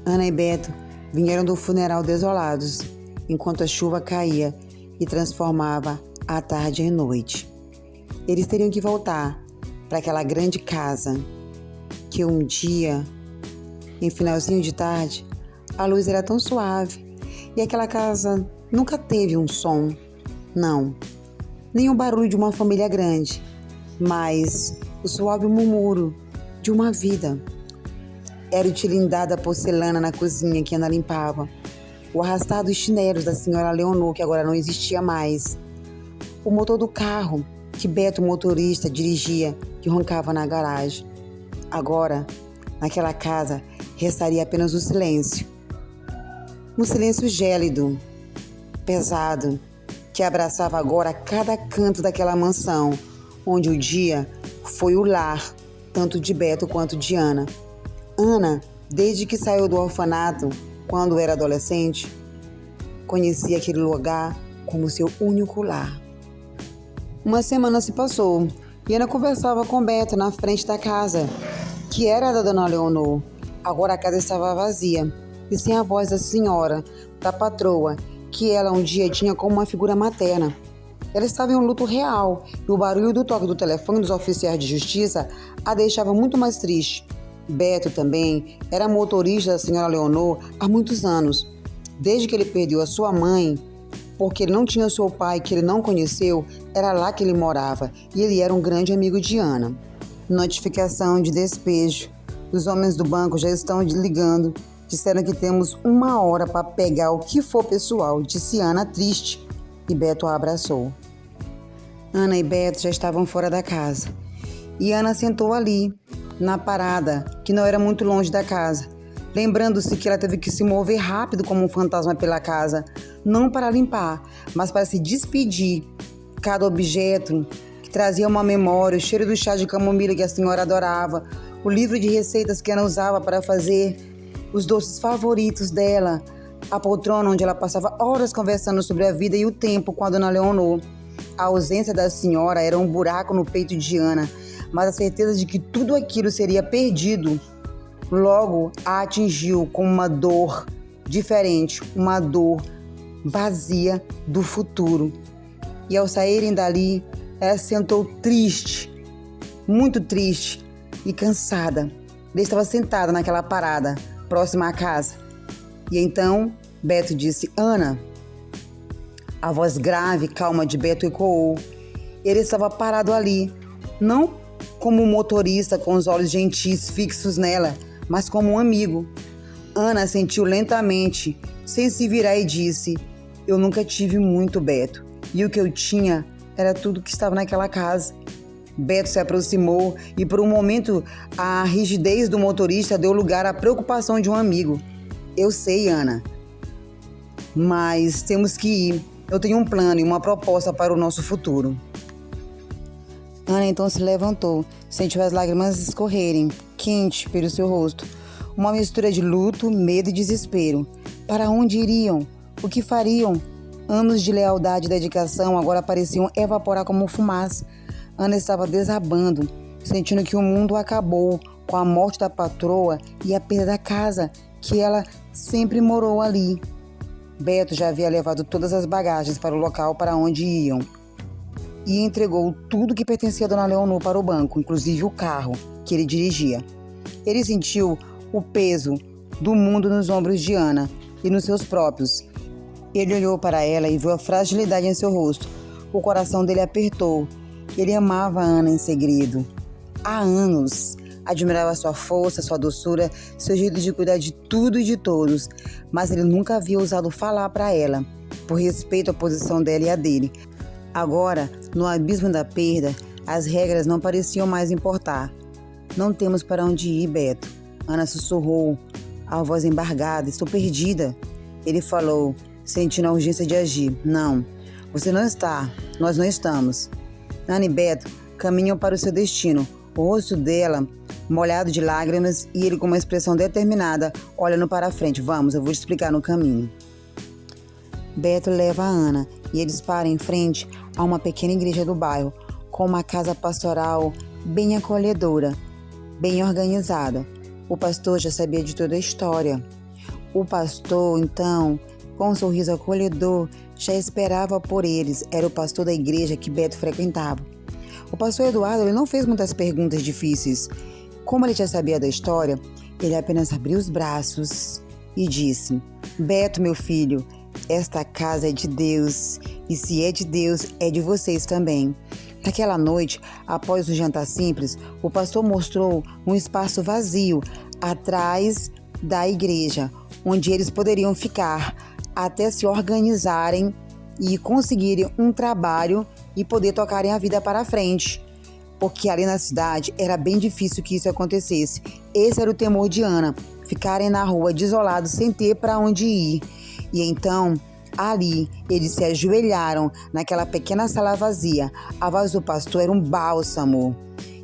Ana e Beto vieram do funeral desolados, enquanto a chuva caía e transformava a tarde em noite. Eles teriam que voltar para aquela grande casa que um dia, em finalzinho de tarde, a luz era tão suave e aquela casa nunca teve um som, não, nem o barulho de uma família grande, mas o suave murmúrio de uma vida. Era o tilindar da porcelana na cozinha que Ana limpava, o arrastar dos chinelos da senhora Leonor, que agora não existia mais, o motor do carro que Beto, o motorista, dirigia, que roncava na garagem. Agora, naquela casa, restaria apenas o silêncio. Um silêncio gélido, pesado, que abraçava agora cada canto daquela mansão, onde o dia foi o lar, tanto de Beto quanto de Ana. Ana, desde que saiu do orfanato, quando era adolescente, conhecia aquele lugar como seu único lar. Uma semana se passou e Ana conversava com Beto na frente da casa, que era da dona Leonor. Agora a casa estava vazia e sem a voz da senhora, da patroa, que ela um dia tinha como uma figura materna. Ela estava em um luto real e o barulho do toque do telefone dos oficiais de justiça a deixava muito mais triste. Beto também era motorista da senhora Leonor há muitos anos. Desde que ele perdeu a sua mãe, porque ele não tinha seu pai que ele não conheceu, era lá que ele morava e ele era um grande amigo de Ana. Notificação de despejo. Os homens do banco já estão ligando. Disseram que temos 1 hora para pegar o que for pessoal, disse Ana triste, e Beto a abraçou. Ana e Beto já estavam fora da casa e Ana sentou ali, na parada, que não era muito longe da casa, lembrando-se que ela teve que se mover rápido como um fantasma pela casa, não para limpar, mas para se despedir. Cada objeto que trazia uma memória, o cheiro do chá de camomila que a senhora adorava, o livro de receitas que Ana usava para fazer os doces favoritos dela, a poltrona onde ela passava horas conversando sobre a vida e o tempo com a dona Leonor. A ausência da senhora era um buraco no peito de Ana, mas a certeza de que tudo aquilo seria perdido logo a atingiu com uma dor diferente, uma dor vazia do futuro. E ao saírem dali, ela se sentou triste, muito triste e cansada. Ela estava sentada naquela parada, próxima à casa. E então, Beto disse: Ana. A voz grave e calma de Beto ecoou. Ele estava parado ali, não como um motorista com os olhos gentis fixos nela, mas como um amigo. Ana sentiu lentamente, sem se virar, e disse: eu nunca tive muito, Beto, e o que eu tinha era tudo que estava naquela casa. Beto se aproximou e por um momento a rigidez do motorista deu lugar à preocupação de um amigo. Eu sei, Ana, mas temos que ir. Eu tenho um plano e uma proposta para o nosso futuro. Ana então se levantou, sentiu as lágrimas escorrerem, quente, pelo seu rosto. Uma mistura de luto, medo e desespero. Para onde iriam? O que fariam? Anos de lealdade e dedicação agora pareciam evaporar como fumaça. Ana estava desabando, sentindo que o mundo acabou com a morte da patroa e a perda da casa, que ela sempre morou ali. Beto já havia levado todas as bagagens para o local para onde iam e entregou tudo que pertencia a dona Leonor para o banco, inclusive o carro que ele dirigia. Ele sentiu o peso do mundo nos ombros de Ana e nos seus próprios. Ele olhou para ela e viu a fragilidade em seu rosto. O coração dele apertou. Ele amava Ana em segredo. Há anos. Admirava sua força, sua doçura, seu jeito de cuidar de tudo e de todos. Mas ele nunca havia ousado falar para ela, por respeito à posição dela e à dele. Agora, no abismo da perda, as regras não pareciam mais importar. Não temos para onde ir, Beto. Ana sussurrou, a voz embargada. Estou perdida. Ele falou, sentindo a urgência de agir. Não, você não está. Nós não estamos. Ana e Beto caminham para o seu destino. O rosto dela molhado de lágrimas e ele com uma expressão determinada, olhando para a frente. Vamos, eu vou te explicar no caminho. Beto leva a Ana e eles param em frente a uma pequena igreja do bairro, com uma casa pastoral bem acolhedora, bem organizada. O pastor já sabia de toda a história. O pastor, então, com um sorriso acolhedor, já esperava por eles. Era o pastor da igreja que Beto frequentava. O pastor Eduardo ele não fez muitas perguntas difíceis. Como ele já sabia da história, ele apenas abriu os braços e disse: Beto, meu filho, esta casa é de Deus, e se é de Deus, é de vocês também. Naquela noite, após o jantar simples, o pastor mostrou um espaço vazio atrás da igreja, onde eles poderiam ficar até se organizarem e conseguirem um trabalho e poder tocarem a vida para frente. Porque ali na cidade era bem difícil que isso acontecesse. Esse era o temor de Ana, ficarem na rua desolados sem ter para onde ir. E então, ali, eles se ajoelharam naquela pequena sala vazia. A voz do pastor era um bálsamo.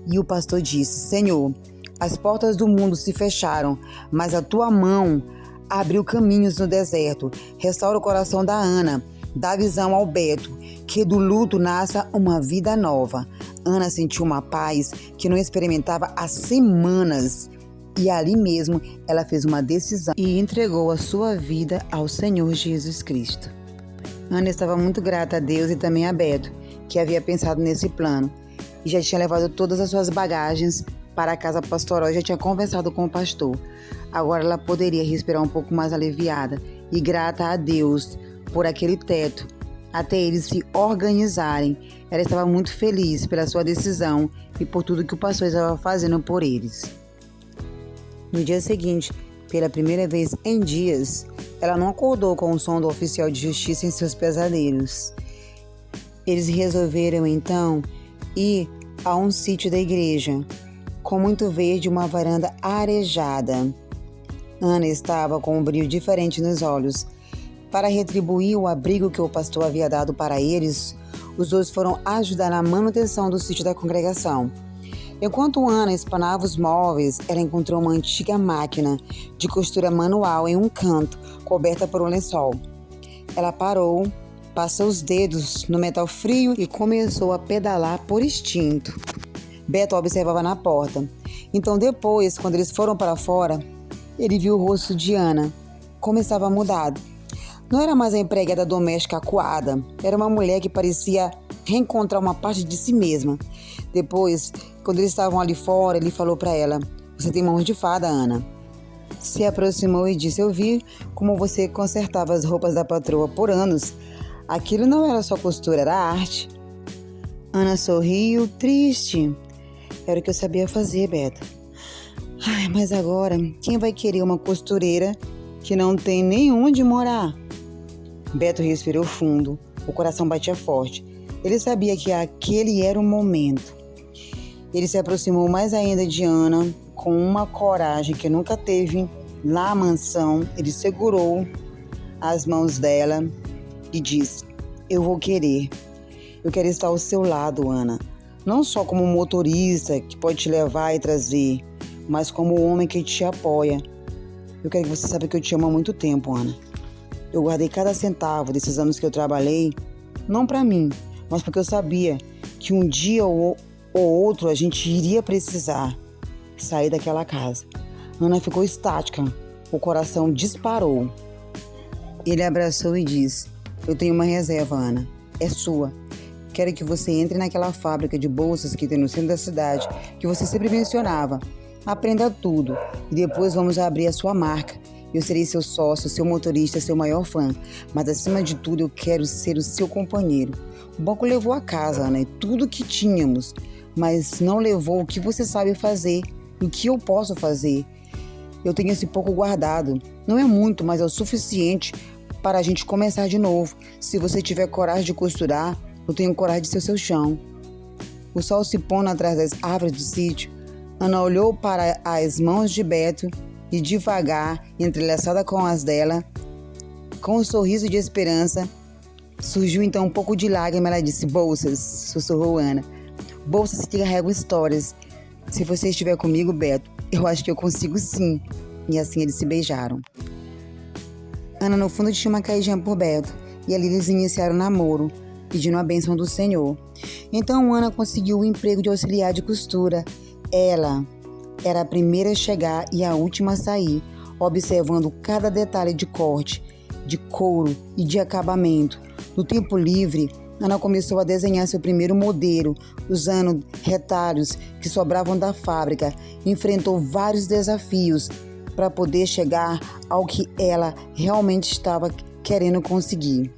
E o pastor disse: Senhor, as portas do mundo se fecharam, mas a tua mão abriu caminhos no deserto. Restaura o coração da Ana, dá visão ao Beto, que do luto nasça uma vida nova. Ana sentiu uma paz que não experimentava há semanas. E ali mesmo ela fez uma decisão e entregou a sua vida ao Senhor Jesus Cristo. Ana estava muito grata a Deus e também a Beto, que havia pensado nesse plano. E já tinha levado todas as suas bagagens para a casa pastoral e já tinha conversado com o pastor. Agora ela poderia respirar um pouco mais aliviada e grata a Deus por aquele teto, até eles se organizarem. Ela estava muito feliz pela sua decisão e por tudo que o pastor estava fazendo por eles. No dia seguinte, pela primeira vez em dias, ela não acordou com o som do oficial de justiça em seus pesadelos. Eles resolveram então ir a um sítio da igreja, com muito verde e uma varanda arejada. Ana estava com um brilho diferente nos olhos. Para retribuir o abrigo que o pastor havia dado para eles, os dois foram ajudar na manutenção do sítio da congregação. Enquanto Ana espanava os móveis, ela encontrou uma antiga máquina de costura manual em um canto, coberta por um lençol. Ela parou, passou os dedos no metal frio e começou a pedalar por instinto. Beto observava na porta. Então depois, quando eles foram para fora, ele viu o rosto de Ana, como estava mudado. Não era mais a empregada doméstica acuada, era uma mulher que parecia reencontrar uma parte de si mesma. Depois, quando eles estavam ali fora, ele falou para ela: Você tem mãos de fada, Ana. Se aproximou e disse: Eu vi como você consertava as roupas da patroa por anos. Aquilo não era só costura, era arte. Ana sorriu, triste. Era o que eu sabia fazer, Beto. Ai, mas agora, quem vai querer uma costureira que não tem nem onde morar? Beto respirou fundo, o coração batia forte. Ele sabia que aquele era o momento. Ele se aproximou mais ainda de Ana, com uma coragem que nunca teve na mansão. Ele segurou as mãos dela e disse: Eu vou querer. Eu quero estar ao seu lado, Ana. Não só como motorista que pode te levar e trazer, mas como homem que te apoia. Eu quero que você saiba que eu te amo há muito tempo, Ana. Eu guardei cada centavo desses anos que eu trabalhei, não para mim, mas porque eu sabia que um dia ou outro a gente iria precisar sair daquela casa. Ana ficou estática, o coração disparou. Ele abraçou e disse: Eu tenho uma reserva, Ana, é sua. Quero que você entre naquela fábrica de bolsas que tem no centro da cidade, que você sempre mencionava. Aprenda tudo e depois vamos abrir a sua marca. Eu serei seu sócio, seu motorista, seu maior fã. Mas acima de tudo eu quero ser o seu companheiro. O banco levou a casa, Ana, e tudo que tínhamos, mas não levou o que você sabe fazer, o que eu posso fazer. Eu tenho esse pouco guardado. Não é muito, mas é o suficiente para a gente começar de novo. Se você tiver coragem de costurar, eu tenho coragem de ser seu chão. O sol se pondo atrás das árvores do sítio, Ana olhou para as mãos de Beto e devagar, entrelaçada com as dela, com um sorriso de esperança, surgiu então um pouco de lágrima. Ela disse: Bolsas, sussurrou Ana. Bolsas que carregam histórias. Se você estiver comigo, Beto, eu acho que eu consigo sim. E assim eles se beijaram. Ana no fundo tinha uma caidinha por Beto e ali eles iniciaram o namoro, pedindo a bênção do Senhor. Então Ana conseguiu o emprego de auxiliar de costura. Ela era a primeira a chegar e a última a sair. observando cada detalhe de corte, de couro e de acabamento. No tempo livre, Ana começou a desenhar seu primeiro modelo, usando retalhos que sobravam da fábrica. Enfrentou vários desafios para poder chegar ao que ela realmente estava querendo conseguir.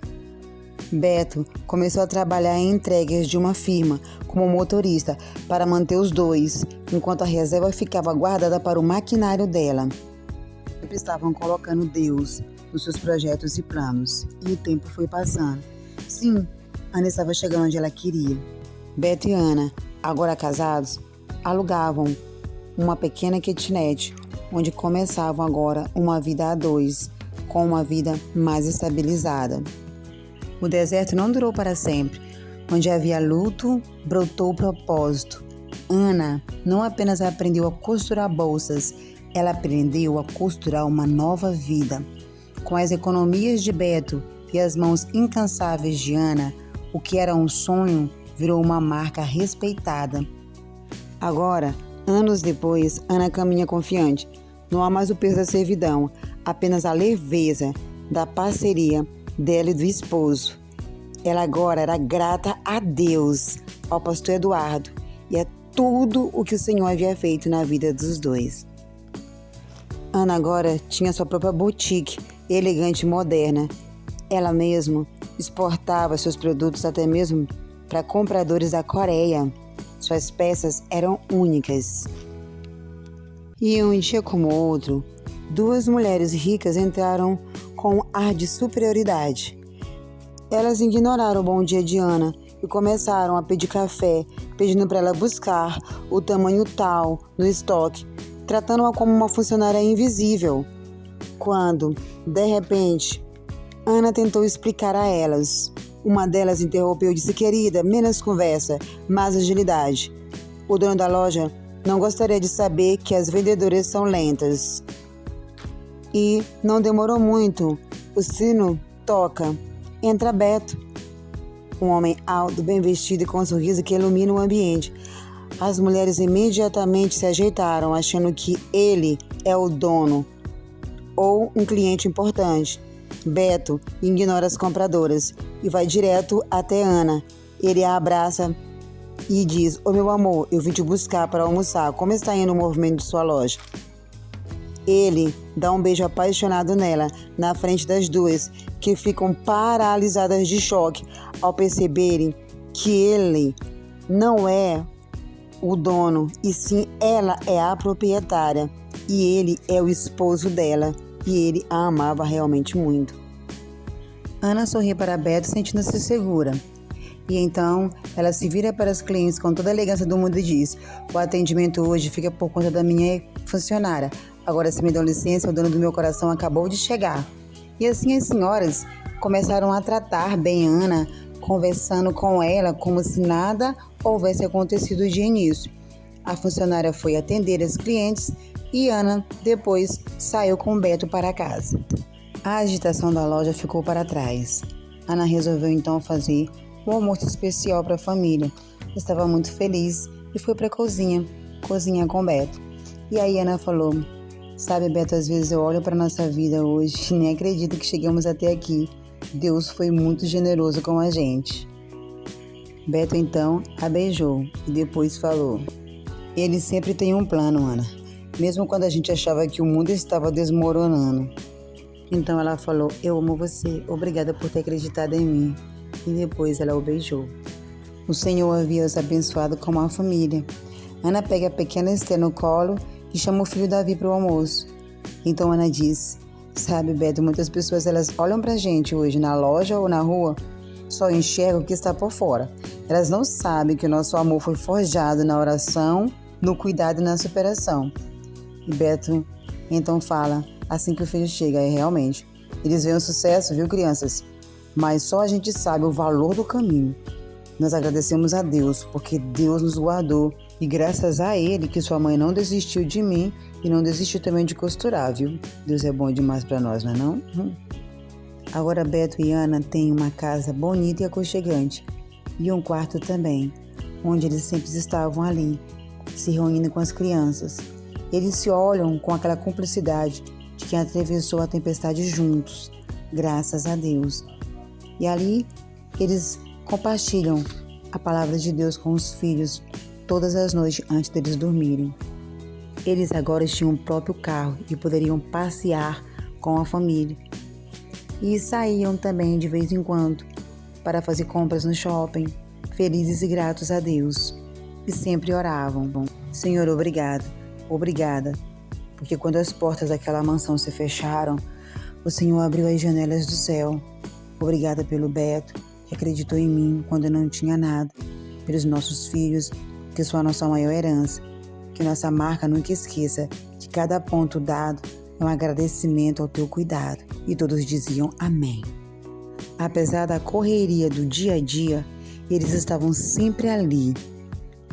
Beto começou a trabalhar em entregas de uma firma como motorista para manter os dois, enquanto a reserva ficava guardada para o maquinário dela. Sempre estavam colocando Deus nos seus projetos e planos, e o tempo foi passando. Sim, Ana estava chegando onde ela queria. Beto e Ana, agora casados, alugavam uma pequena kitnet, onde começavam agora uma vida a dois, com uma vida mais estabilizada. O deserto não durou para sempre. Onde havia luto, brotou o propósito. Ana não apenas aprendeu a costurar bolsas, ela aprendeu a costurar uma nova vida. Com as economias de Beto e as mãos incansáveis de Ana, o que era um sonho virou uma marca respeitada. Agora, anos depois, Ana caminha confiante. Não há mais o peso da servidão, apenas a leveza da parceria dela e do esposo. Ela agora era grata a Deus, ao pastor Eduardo e a tudo o que o Senhor havia feito na vida dos dois. Ana agora tinha sua própria boutique, elegante e moderna. Ela mesma exportava seus produtos até mesmo para compradores da Coreia. Suas peças eram únicas. E um dia como outro, duas mulheres ricas entraram com um ar de superioridade. Elas ignoraram o bom dia de Ana e começaram a pedir café, pedindo para ela buscar o tamanho tal no estoque, tratando-a como uma funcionária invisível. Quando, de repente, Ana tentou explicar a elas. Uma delas interrompeu e disse: querida, menos conversa, mais agilidade. O dono da loja não gostaria de saber que as vendedoras são lentas. E não demorou muito. O sino toca. Entra Beto, um homem alto, bem vestido e com um sorriso que ilumina o ambiente. As mulheres imediatamente se ajeitaram, achando que ele é o dono ou um cliente importante. Beto ignora as compradoras e vai direto até Ana. Ele a abraça e diz: ô meu amor, eu vim te buscar para almoçar. Como está indo o movimento de sua loja? Ele dá um beijo apaixonado nela, na frente das duas, que ficam paralisadas de choque ao perceberem que ele não é o dono, e sim ela é a proprietária, e ele é o esposo dela, e ele a amava realmente muito. Ana sorri para Beto, sentindo-se segura. E então ela se vira para os clientes com toda a elegância do mundo e diz: o atendimento hoje fica por conta da minha funcionária. Agora, se me dão licença, o dono do meu coração acabou de chegar. E assim as senhoras começaram a tratar bem Ana, conversando com ela como se nada houvesse acontecido de início. A funcionária foi atender as clientes e Ana depois saiu com Beto para casa. A agitação da loja ficou para trás. Ana resolveu então fazer um almoço especial para a família. Estava muito feliz e foi para a cozinhar com Beto. E aí Ana falou: sabe, Beto, às vezes eu olho para nossa vida hoje e nem acredito que chegamos até aqui. Deus foi muito generoso com a gente. Beto então a beijou e depois falou: ele sempre tem um plano, Ana, mesmo quando a gente achava que o mundo estava desmoronando. Então ela falou: eu amo você, obrigada por ter acreditado em mim. E depois ela o beijou. O Senhor havia os abençoado com uma família. Ana pega a pequena Esther no colo e chama o filho Davi para o almoço. Então Ana diz: sabe, Beto, muitas pessoas elas olham pra gente hoje na loja ou na rua, só enxergam o que está por fora. Elas não sabem que o nosso amor foi forjado na oração, no cuidado e na superação. E Beto então fala, assim que o filho chega: é realmente, eles veem o sucesso, viu, crianças? Mas só a gente sabe o valor do caminho. Nós agradecemos a Deus, porque Deus nos guardou. E graças a Ele que sua mãe não desistiu de mim e não desistiu também de costurar, viu? Deus é bom demais para nós, não é não? Agora Beto e Ana têm uma casa bonita e aconchegante. E um quarto também, onde eles sempre estavam ali, se reunindo com as crianças. Eles se olham com aquela cumplicidade de que atravessou a tempestade juntos, graças a Deus. E ali eles compartilham a palavra de Deus com os filhos todas as noites antes deles dormirem. Eles agora tinham o próprio carro e poderiam passear com a família. E saíam também de vez em quando para fazer compras no shopping, felizes e gratos a Deus. E sempre oravam: Senhor, obrigado, obrigada, porque quando as portas daquela mansão se fecharam, o Senhor abriu as janelas do céu. Obrigada pelo Beto, que acreditou em mim quando eu não tinha nada, pelos nossos filhos, que são a nossa maior herança. Que nossa marca nunca esqueça que cada ponto dado é um agradecimento ao teu cuidado. E todos diziam amém. Apesar da correria do dia a dia, eles estavam sempre ali,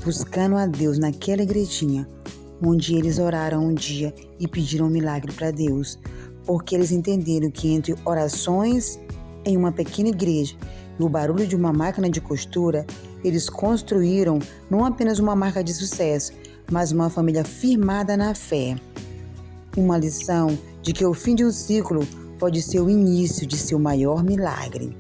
buscando a Deus naquela igrejinha, onde eles oraram um dia e pediram um milagre para Deus, porque eles entenderam que entre orações em uma pequena igreja e o barulho de uma máquina de costura, eles construíram não apenas uma marca de sucesso, mas uma família firmada na fé. Uma lição de que o fim de um ciclo pode ser o início de seu maior milagre.